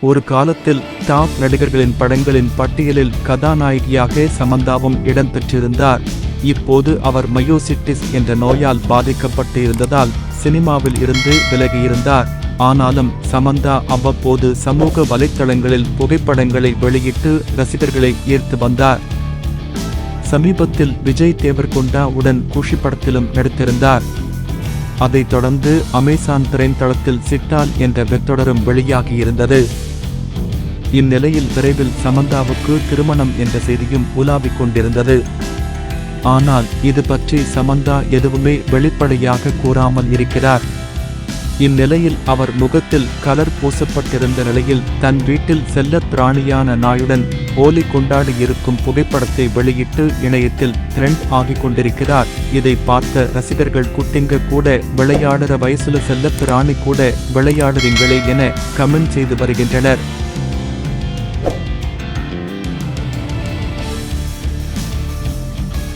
ஒரு காலத்தில் டாப் நடிகர்களின் படங்களின் பட்டியலில் கதாநாயகியாக சமந்தாவும் இடம்பெற்றிருந்தார். இப்போது அவர் மயோசிட்டிஸ் என்ற நோயால் பாதிக்கப்பட்டு இருந்ததால் சினிமாவில் இருந்து விலகியிருந்தார். ஆனாலும் சமந்தா அவ்வப்போது சமூக வலைத்தளங்களில் புகைப்படங்களை வெளியிட்டு ரசிகர்களை ஈர்த்து வந்தார். சமீபத்தில் விஜய் தேவர்கொண்டா உடன் குஷி படத்திலும் நடித்திருந்தார். அதைத் தொடர்ந்து அமேசான் திரைத்தளத்தில் சிட்டால் என்ற வெப்தொடரும் வெளியாகியிருந்தது. இந்நிலையில் விரைவில் சமந்தாவுக்கு திருமணம் என்ற செய்தியும் உலாவிக் கொண்டிருந்தது. ஆனால் இது பற்றி சமந்தா எதுவுமே வெளிப்படையாக கூறாமல் இருக்கிறார். இந்நிலையில் அவர் முகத்தில் கலர் பூசப்பட்டிருந்த நிலையில் தன் வீட்டில் செல்லப் பிராணியான நாயுடன் ஹோலி கொண்டாடி இருக்கும் புகைப்படத்தை வெளியிட்டு இணையத்தில் ட்ரெண்ட் ஆகிக் கொண்டிருக்கிறார். இதை பார்த்த ரசிகர்கள் குட்டிங்க கூட விளையாடுற வயசுல செல்லப் பிராணி கூட விளையாடுறீங்களே என கமெண்ட் செய்து வருகின்றனர்.